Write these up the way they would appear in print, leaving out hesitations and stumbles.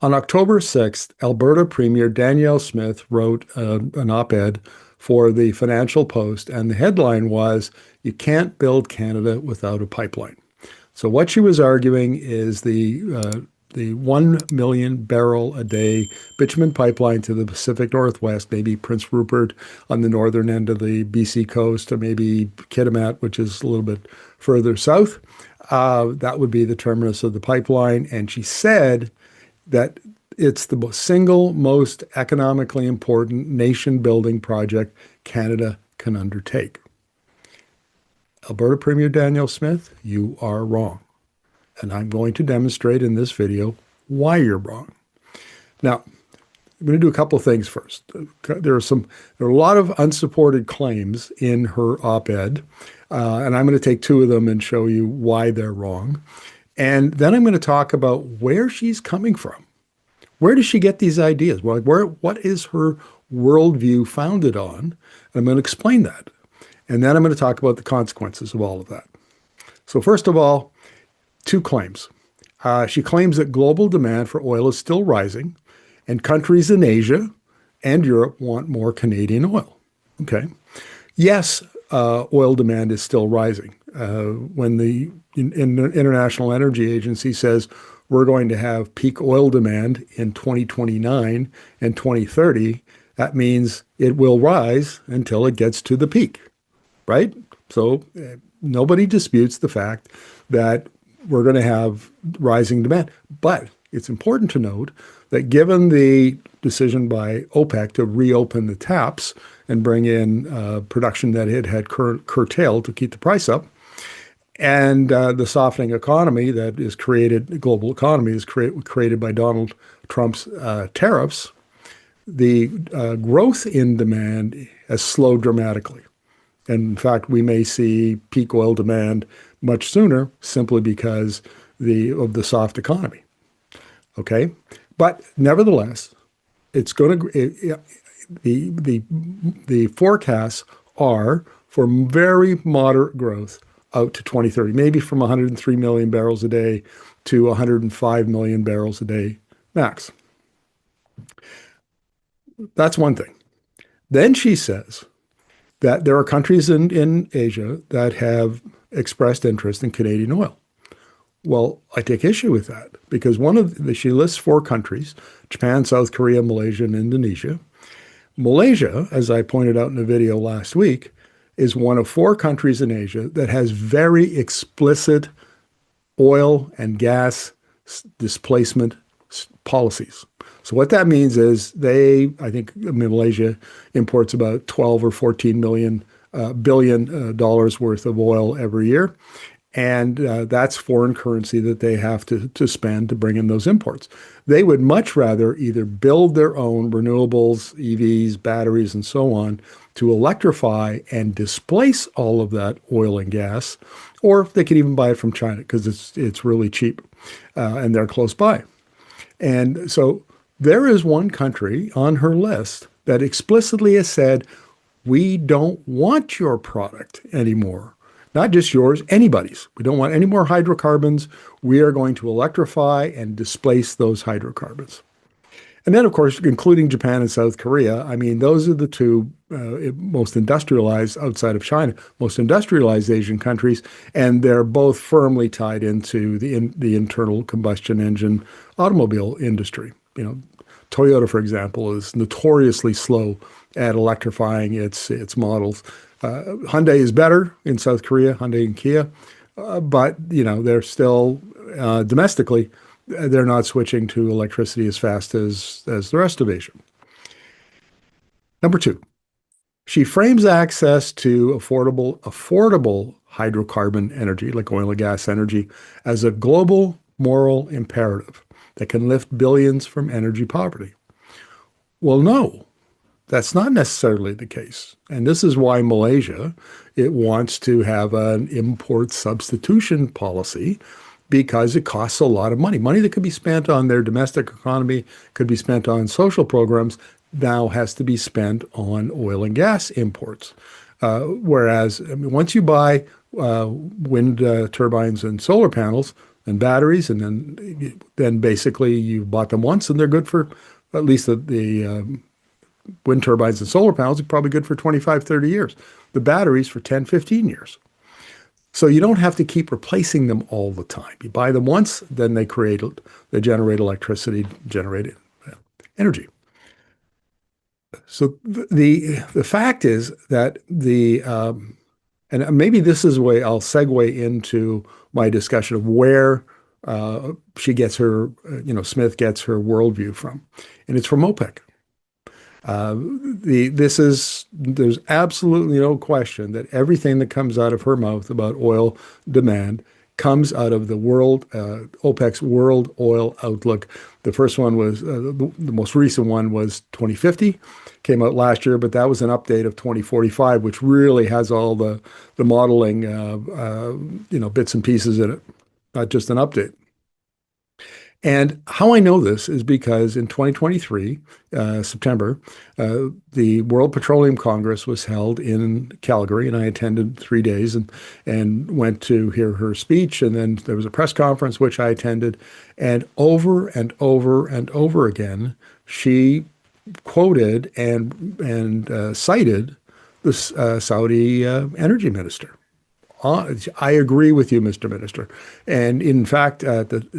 On October 6th, Alberta Premier Danielle Smith wrote an op-ed for the Financial Post, and the headline was, "You can't build Canada without a pipeline." So what she was arguing is the 1 million barrel a day bitumen pipeline to the Pacific Northwest, maybe Prince Rupert on the northern end of the BC coast, or maybe Kitimat, which is a little bit further south. That would be the terminus of the pipeline. And she said that it's the single most economically important nation-building project Canada can undertake. Alberta Premier Danielle Smith, you are wrong. And I'm going to demonstrate in this video why you're wrong. Now, I'm going to do a couple of things first. There are a lot of unsupported claims in her op-ed, and I'm going to take two of them and show you why they're wrong. And then I'm going to talk about where she's coming from. Where does she get these ideas? What is her worldview founded on? And I'm going to explain that. And then I'm going to talk about the consequences of all of that. So first of all, two claims. She claims that global demand for oil is still rising, and countries in Asia and Europe want more Canadian oil. Okay. Yes, oil demand is still rising. When the International Energy Agency says we're going to have peak oil demand in 2029 and 2030, that means it will rise until it gets to the peak, right? So nobody disputes the fact that we're going to have rising demand. But it's important to note that given the decision by OPEC to reopen the taps and bring in production that it had curtailed to keep the price up, and the softening economy that is created, the global economy is created by Donald Trump's tariffs, the growth in demand has slowed dramatically. And in fact, we may see peak oil demand much sooner simply because of the soft economy. Okay, but nevertheless, it's going to the forecasts are for very moderate growth out to 2030, maybe from 103 million barrels a day to 105 million barrels a day max. That's one thing. Then she says that there are countries in Asia that have expressed interest in Canadian oil. Well, I take issue with that because she lists 4 countries: Japan, South Korea, Malaysia, and Indonesia. Malaysia, as I pointed out in a video last week, is one of 4 countries in Asia that has very explicit oil and gas displacement policies. So what that means is I think Malaysia imports about 12 or 14 billion dollars worth of oil every year. And that's foreign currency that they have to spend to bring in those imports. They would much rather either build their own renewables, EVs, batteries, and so on to electrify and displace all of that oil and gas, or they could even buy it from China because it's really cheap and they're close by. And so there is one country on her list that explicitly has said, we don't want your product anymore. Not just yours, anybody's. We don't want any more hydrocarbons. We are going to electrify and displace those hydrocarbons. And then, of course, including Japan and South Korea, I mean, those are the two most industrialized, outside of China, most industrialized Asian countries, and they're both firmly tied into the internal combustion engine automobile industry. You know, Toyota, for example, is notoriously slow at electrifying its models. Hyundai is better in South Korea, Hyundai and Kia, but they're still domestically, they're not switching to electricity as fast as the rest of Asia. Number 2, she frames access to affordable hydrocarbon energy, like oil and gas energy, as a global moral imperative that can lift billions from energy poverty. Well, no. That's not necessarily the case. And this is why Malaysia, it wants to have an import substitution policy because it costs a lot of money. Money that could be spent on their domestic economy, could be spent on social programs, now has to be spent on oil and gas imports. Whereas once you buy wind turbines and solar panels, and batteries, and then basically you bought them once, and they're good for at least the wind turbines and solar panels are probably good for 25, 30 years. The batteries for 10, 15 years. So you don't have to keep replacing them all the time. You buy them once, then they generate electricity, generate energy. So the fact is that and maybe this is the way I'll segue into my discussion of where she gets her, Smith gets her worldview from, and it's from OPEC. There's absolutely no question that everything that comes out of her mouth about oil demand comes out of the OPEC's world oil outlook. The first one was, the most recent one was 2050, came out last year, but that was an update of 2045, which really has all the modeling, bits and pieces in it, not just an update. And how I know this is because in 2023, September, the World Petroleum Congress was held in Calgary, and I attended 3 days and went to hear her speech. And then there was a press conference, which I attended. And over and over and over again, she quoted and cited the Saudi energy minister. I agree with you, Mr. Minister. And in fact,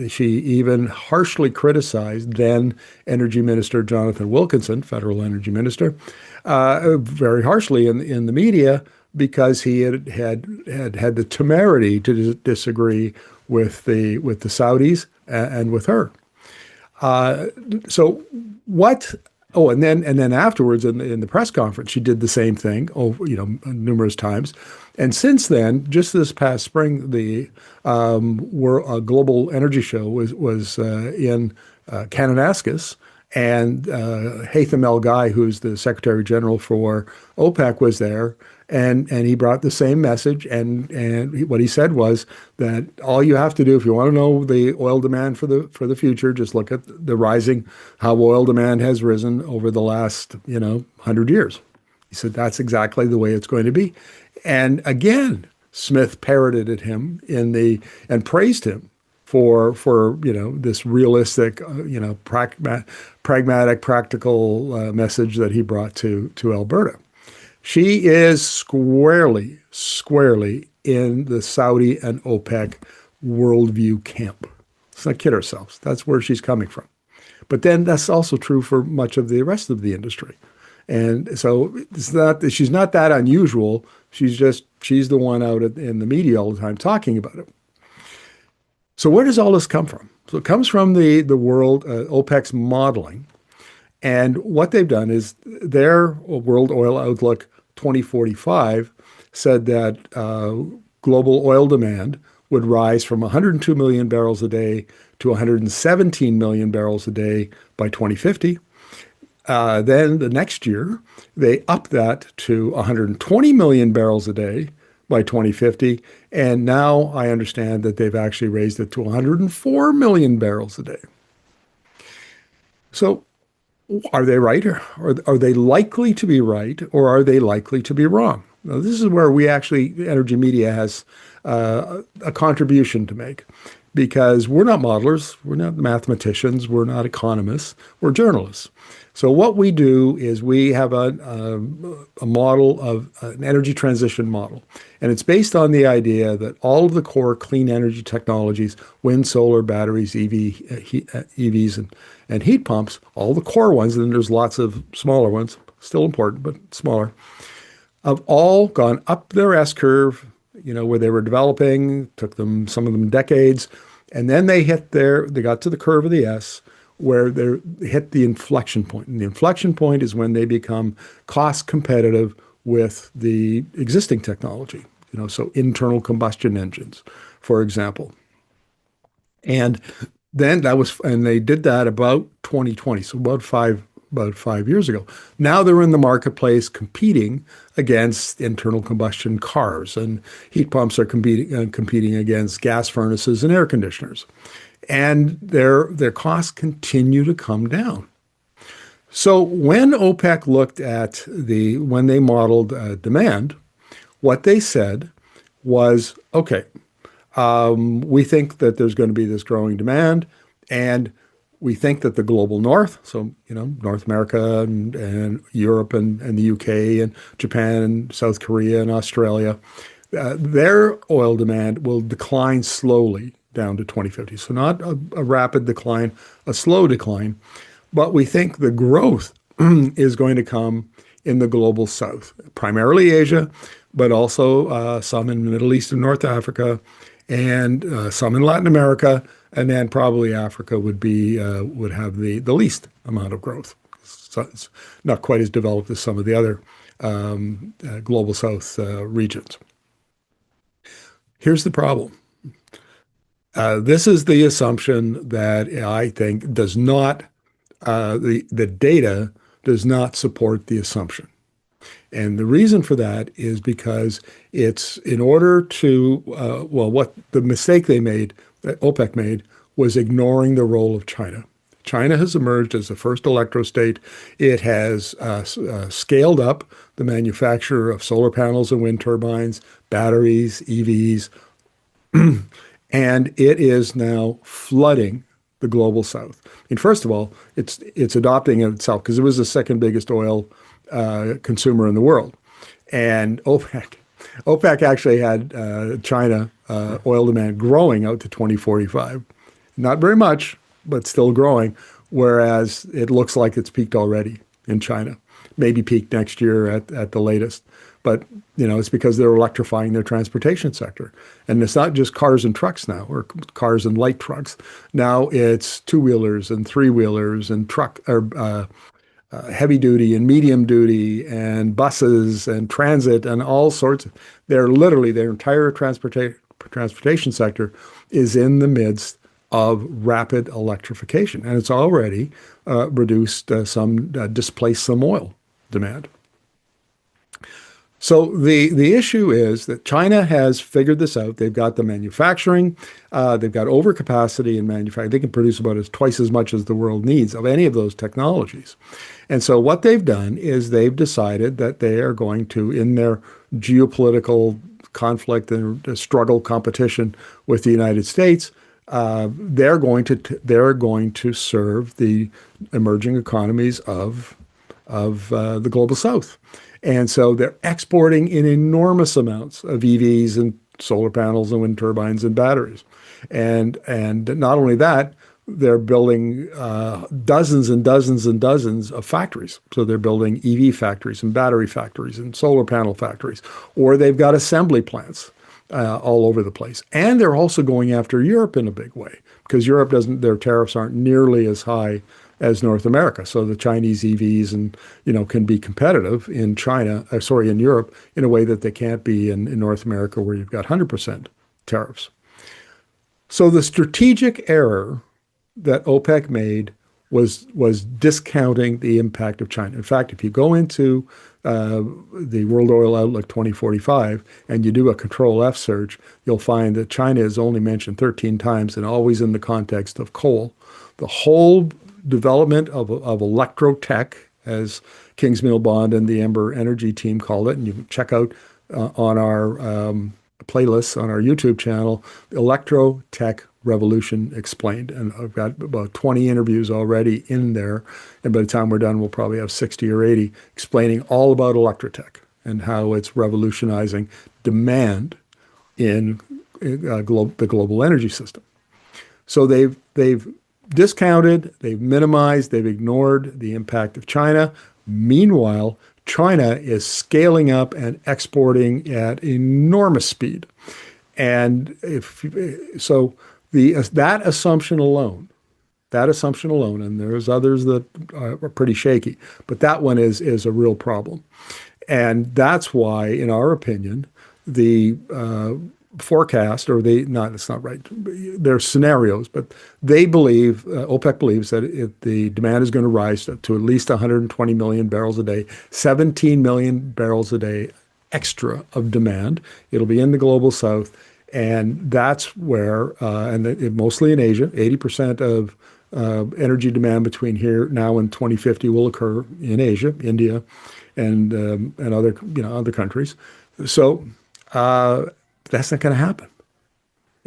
she even harshly criticized then Energy Minister Jonathan Wilkinson, Federal Energy Minister, very harshly in the media because he had the temerity to disagree with the Saudis and with her. So what? Oh, and then afterwards in the press conference, she did the same thing, numerous times. And since then, just this past spring, the Global Energy Show was in Kananaskis, and Haytham El Gai, who's the Secretary General for OPEC, was there, and he brought the same message. And what he said was that all you have to do if you want to know the oil demand for the future, just look at the rising, how oil demand has risen over the last 100 years. He said that's exactly the way it's going to be. And again, Smith parroted at him and praised him for this realistic, pragmatic, practical message that he brought to Alberta. She is squarely in the Saudi and OPEC worldview camp. Let's not kid ourselves. That's where she's coming from. But then that's also true for much of the rest of the industry. And so she's not that unusual. She's the one out in the media all the time talking about it. So where does all this come from? So it comes from the world, OPEC's modeling. And what they've done is their World Oil Outlook 2045 said that global oil demand would rise from 102 million barrels a day to 117 million barrels a day by 2050. Then the next year, they upped that to 120 million barrels a day by 2050. And now I understand that they've actually raised it to 104 million barrels a day. So are they right, or are they likely to be right, or are they likely to be wrong? Now, this is where Energy Media has a contribution to make, because we're not modelers, we're not mathematicians, we're not economists, we're journalists. So what we do is we have a model of an energy transition model, and it's based on the idea that all of the core clean energy technologies, wind, solar, batteries, EVs, and heat pumps, all the core ones, and then there's lots of smaller ones, still important, but smaller, have all gone up their S-curve, where they were developing, took them, some of them decades, and then they got to the curve of the S, where they hit the inflection point. And the inflection point is when they become cost competitive with the existing technology, so internal combustion engines, for example. And then they did that about 2020, so about five years ago. Now they're in the marketplace competing against internal combustion cars, and heat pumps are competing against gas furnaces and air conditioners. And their costs continue to come down. So when OPEC looked at when they modeled demand, what they said was, okay, We think that there's going to be this growing demand, and we think that the global north, so North America and Europe and the UK and Japan and South Korea and Australia, their oil demand will decline slowly down to 2050. So not a rapid decline, a slow decline, but we think the growth is going to come in the global south, primarily Asia, but also some in the Middle East and North Africa, and some in Latin America, and then probably Africa would have the least amount of growth. So it's not quite as developed as some of the other global south regions. Here's the problem. This is the assumption that I think does not, the data does not support the assumption. And the reason for that is because it's in order to, what the mistake they made, that OPEC made, was ignoring the role of China. China has emerged as the first electrostate. It has scaled up the manufacture of solar panels and wind turbines, batteries, EVs, and it is now flooding the global south. And first of all, it's adopting itself because it was the second biggest oil consumer in the world, and OPEC actually had China oil demand growing out to 2045, not very much, but still growing. Whereas it looks like it's peaked already in China, maybe peak next year at the latest. But it's because they're electrifying their transportation sector, and it's not just cars and trucks now, or cars and light trucks. Now it's two-wheelers and three-wheelers and truck or heavy duty and medium duty and buses and transit and all sorts. They're literally their entire transportation sector is in the midst of rapid electrification, and it's already displaced some oil demand. So the issue is that China has figured this out. They've got the manufacturing, they've got overcapacity in manufacturing. They can produce about twice as much as the world needs of any of those technologies. And so what they've done is they've decided that they are going to, in their geopolitical conflict and struggle competition with the United States, they're going to serve the emerging economies of the global south. And so they're exporting in enormous amounts of EVs and solar panels and wind turbines and batteries. And not only that, they're building dozens and dozens and dozens of factories. So they're building EV factories and battery factories and solar panel factories, or they've got assembly plants all over the place. And they're also going after Europe in a big way, because Europe their tariffs aren't nearly as high as North America. So the Chinese EVs can be competitive in in Europe in a way that they can't be in North America, where you've got 100% tariffs. So the strategic error that OPEC made was discounting the impact of China. In fact, if you go into the World Oil Outlook 2045 and you do a Control F search, you'll find that China is only mentioned 13 times, and always in the context of coal. The whole development of electro-tech, as Kingsmill Bond and the Ember Energy team called it, and you can check out on our playlists on our YouTube channel, Electro-Tech Revolution Explained. And I've got about 20 interviews already in there, and by the time we're done, we'll probably have 60 or 80 explaining all about electrotech and how it's revolutionizing demand in the global energy system. So they've discounted, they've minimized, they've ignored the impact of China. Meanwhile, China is scaling up and exporting at enormous speed. And that assumption alone, and there's others that are pretty shaky, but that one is a real problem. And that's why, in our opinion, the forecast, it's not right, they're scenarios, but they believe, OPEC believes that the demand is going to rise to at least 120 million barrels a day, 17 million barrels a day extra of demand. It'll be in the global south. And that's where, mostly in Asia, 80% of energy demand between here now and 2050 will occur in Asia, India, and other countries. So that's not going to happen.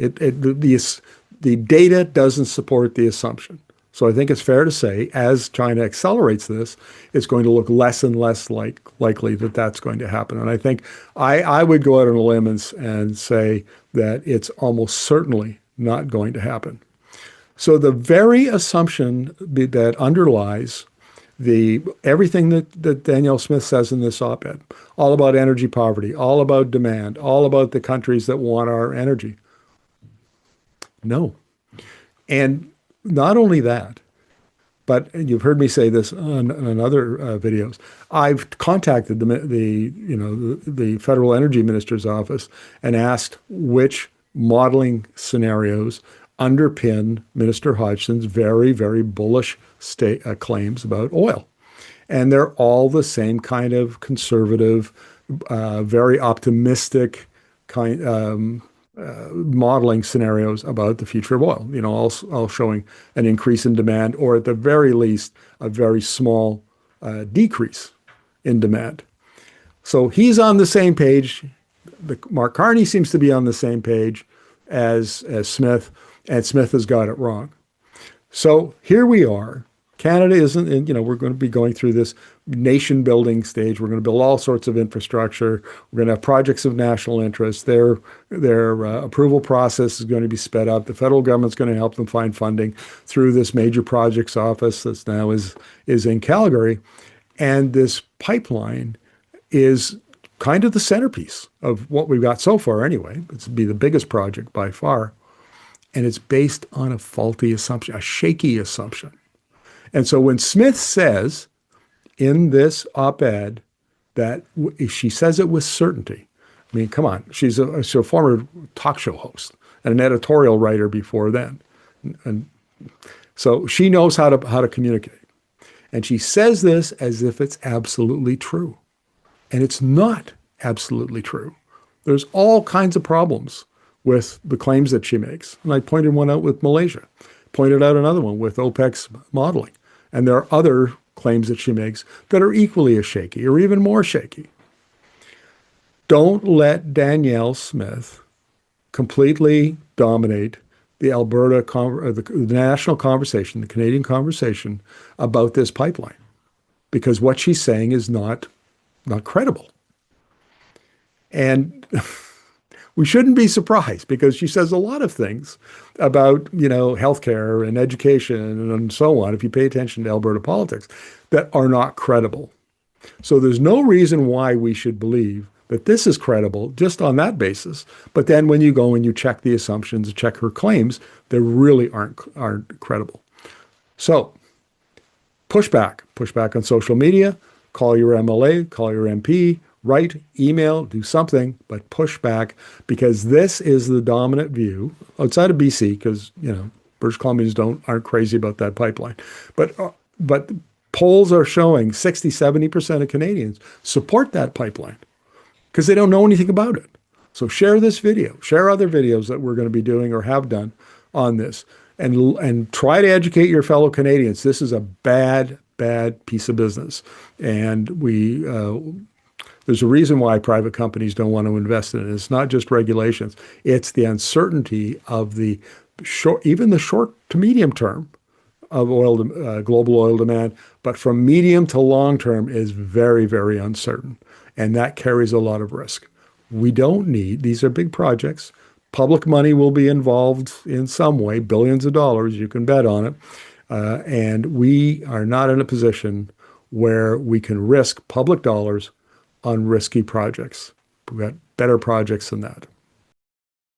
The data doesn't support the assumption. So I think it's fair to say, as China accelerates this, it's going to look less and less likely that that's going to happen. And I think I would go out on a limb and say that it's almost certainly not going to happen. So the very assumption that underlies everything that Danielle Smith says in this op-ed, all about energy poverty, all about demand, all about the countries that want our energy. No. And not only that, but you've heard me say this on other videos. I've contacted the Federal Energy Minister's office and asked which modeling scenarios underpin Minister Hodgson's very, very bullish claims about oil. And they're all the same kind of conservative, very optimistic kind modeling scenarios about the future of oil, all showing an increase in demand, or at the very least, a very small decrease in demand. So he's on the same page. Mark Carney seems to be on the same page as Smith, and Smith has got it wrong. So here we are. Canada isn't, we're going to be going through this nation building stage. We're going to build all sorts of infrastructure. We're going to have projects of national interest. Their approval process is going to be sped up. The federal government's going to help them find funding through this major projects office that's now is in Calgary. And this pipeline is kind of the centerpiece of what we've got so far anyway. It's be the biggest project by far. And it's based on a faulty assumption, a shaky assumption. And so when Smith says in this op-ed that she says it with certainty, I mean, come on, she's a former talk show host and an editorial writer before then. And so she knows how to communicate. And she says this as if it's absolutely true. And it's not absolutely true. There's all kinds of problems with the claims that she makes. And I pointed one out with Malaysia, pointed out another one with OPEC's modeling. And there are other claims that she makes that are equally as shaky or even more shaky. Don't let Danielle Smith completely dominate the Alberta, the national conversation, the Canadian conversation about this pipeline, because what she's saying is not credible. And we shouldn't be surprised, because she says a lot of things about, healthcare and education and so on, if you pay attention to Alberta politics, that are not credible. So there's no reason why we should believe that this is credible just on that basis. But then when you go and you check the assumptions, check her claims, they really aren't credible. So push back on social media, call your MLA, call your MP, write, email, do something, but push back, because this is the dominant view outside of BC, because, British Columbians aren't crazy about that pipeline. But polls are showing 60, 70% of Canadians support that pipeline because they don't know anything about it. So share this video, share other videos that we're going to be doing or have done on this, and try to educate your fellow Canadians. This is a bad piece of business. And there's a reason why private companies don't want to invest in it. It's not just regulations. It's the uncertainty of even the short to medium term of global oil demand, but from medium to long term is very, very uncertain. And that carries a lot of risk. These are big projects. Public money will be involved in some way, billions of dollars, you can bet on it. And we are not in a position where we can risk public dollars on risky projects. We've got better projects than that.